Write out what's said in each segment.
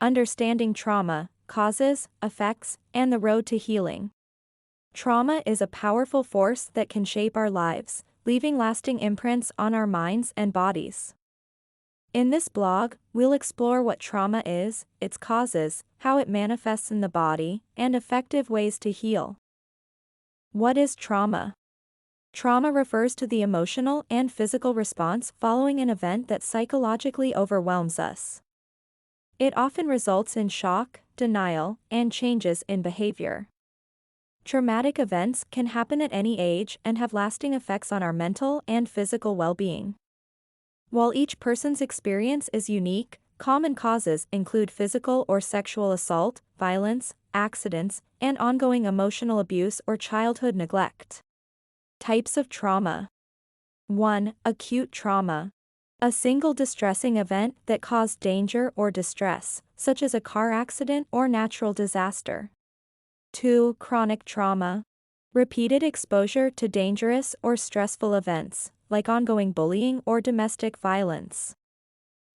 Understanding trauma, causes, effects, and the road to healing. Trauma is a powerful force that can shape our lives, leaving lasting imprints on our minds and bodies. In this blog, we'll explore what trauma is, its causes, how it manifests in the body, and effective ways to heal. What is trauma? Trauma refers to the emotional and physical response following an event that psychologically overwhelms us. It often results in shock, denial, and changes in behavior. Traumatic events can happen at any age and have lasting effects on our mental and physical well-being. While each person's experience is unique, common causes include physical or sexual assault, violence, accidents, and ongoing emotional abuse or childhood neglect. Types of trauma. 1. Acute trauma. A single distressing event that caused danger or distress, such as a car accident or natural disaster. 2. Chronic trauma. Repeated exposure to dangerous or stressful events, like ongoing bullying or domestic violence.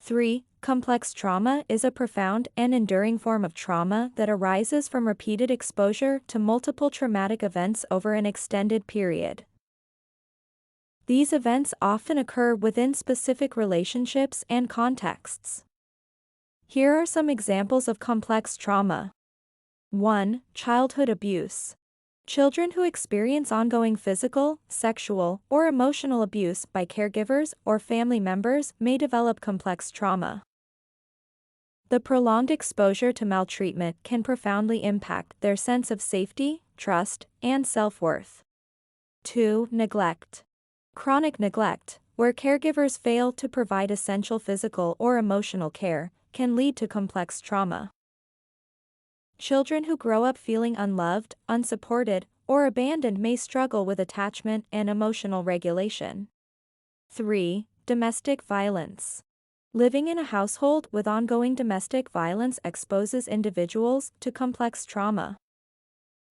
3. Complex trauma is a profound and enduring form of trauma that arises from repeated exposure to multiple traumatic events over an extended period. These events often occur within specific relationships and contexts. Here are some examples of complex trauma. 1. Childhood abuse. Children who experience ongoing physical, sexual, or emotional abuse by caregivers or family members may develop complex trauma. The prolonged exposure to maltreatment can profoundly impact their sense of safety, trust, and self-worth. 2. Neglect. Chronic neglect, where caregivers fail to provide essential physical or emotional care, can lead to complex trauma. Children who grow up feeling unloved, unsupported, or abandoned may struggle with attachment and emotional regulation. 3. Domestic violence. Living in a household with ongoing domestic violence exposes individuals to complex trauma.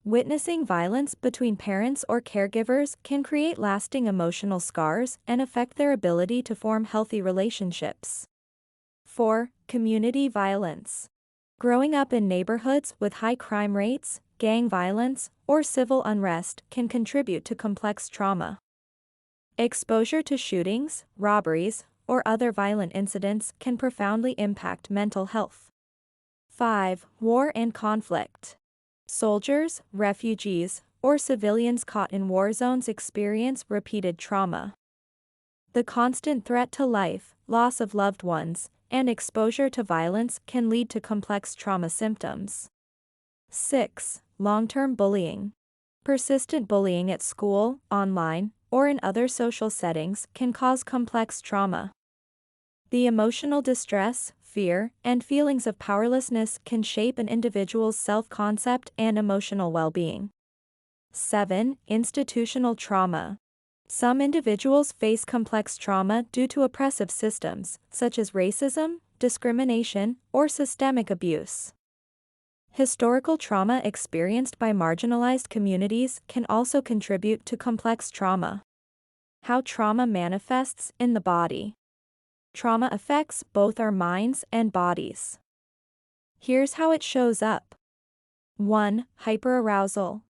Witnessing violence between parents or caregivers can create lasting emotional scars and affect their ability to form healthy relationships. 4. Community violence. Growing up in neighborhoods with high crime rates, gang violence, or civil unrest can contribute to complex trauma. Exposure to shootings, robberies, or other violent incidents can profoundly impact mental health. 5. War and conflict. Soldiers, refugees, or civilians caught in war zones experience repeated trauma. The constant threat to life, loss of loved ones, and exposure to violence can lead to complex trauma symptoms. 6. Long-term bullying. Persistent bullying at school, online, or in other social settings can cause complex trauma. The emotional distress, fear, and feelings of powerlessness can shape an individual's self-concept and emotional well-being. 7. Institutional trauma. Some individuals face complex trauma due to oppressive systems, such as racism, discrimination, or systemic abuse. Historical trauma experienced by marginalized communities can also contribute to complex trauma. How trauma manifests in the body. Trauma affects both our minds and bodies. Here's how it shows up. 1. Hyperarousal.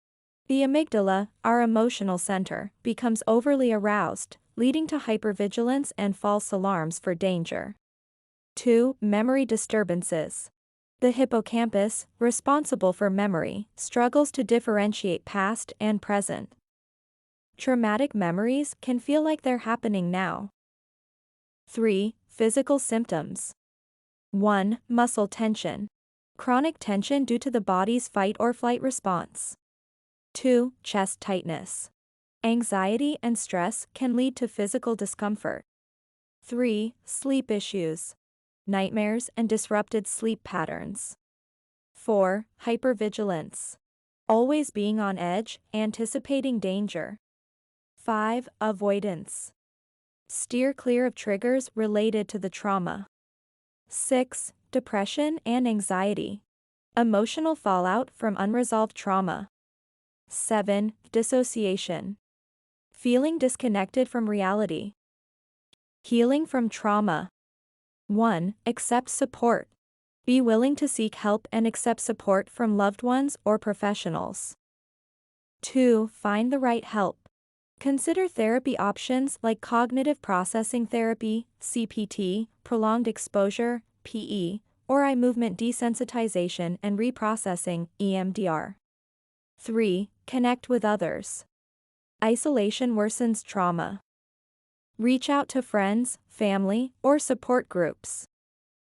The amygdala, our emotional center, becomes overly aroused, leading to hypervigilance and false alarms for danger. 2. Memory disturbances. The hippocampus, responsible for memory, struggles to differentiate past and present. Traumatic memories can feel like they're happening now. 3. Physical symptoms. 1. Muscle tension. Chronic tension due to the body's fight or flight response. 2. Chest tightness. Anxiety and stress can lead to physical discomfort. 3. Sleep issues. Nightmares and disrupted sleep patterns. 4. Hypervigilance. Always being on edge, anticipating danger. 5. Avoidance. Steer clear of triggers related to the trauma. 6. Depression and anxiety. Emotional fallout from unresolved trauma. 7. Dissociation. Feeling disconnected from reality. Healing from trauma. 1. Accept support. Be willing to seek help and accept support from loved ones or professionals. 2. Find the right help. Consider therapy options like cognitive processing therapy, CPT, prolonged exposure, PE, or eye movement desensitization and reprocessing, EMDR. 3. Connect with others. Isolation worsens trauma. Reach out to friends, family, or support groups.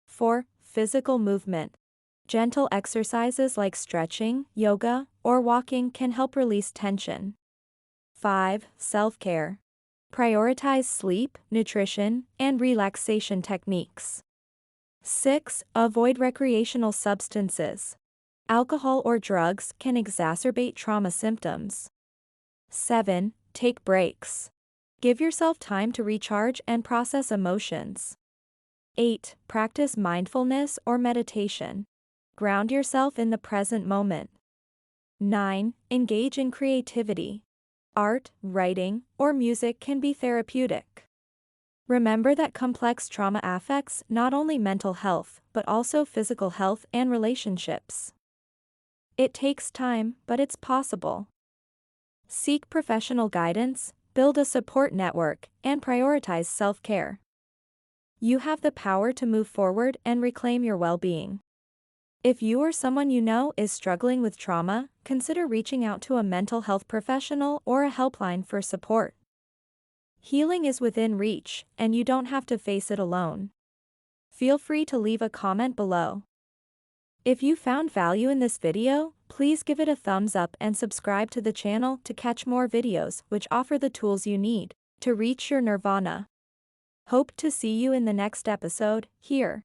4. Physical movement. Gentle exercises like stretching, yoga, or walking can help release tension. 5. Self-care. Prioritize sleep, nutrition, and relaxation techniques. 6. Avoid recreational substances. Alcohol or drugs can exacerbate trauma symptoms. 7. Take breaks. Give yourself time to recharge and process emotions. 8. Practice mindfulness or meditation. Ground yourself in the present moment. 9. Engage in creativity. Art, writing, or music can be therapeutic. Remember that complex trauma affects not only mental health, but also physical health and relationships. It takes time, but it's possible. Seek professional guidance, build a support network, and prioritize self-care. You have the power to move forward and reclaim your well-being. If you or someone you know is struggling with trauma, consider reaching out to a mental health professional or a helpline for support. Healing is within reach, and you don't have to face it alone. Feel free to leave a comment below. If you found value in this video, please give it a thumbs up and subscribe to the channel to catch more videos which offer the tools you need to reach your nirvana. Hope to see you in the next episode, here.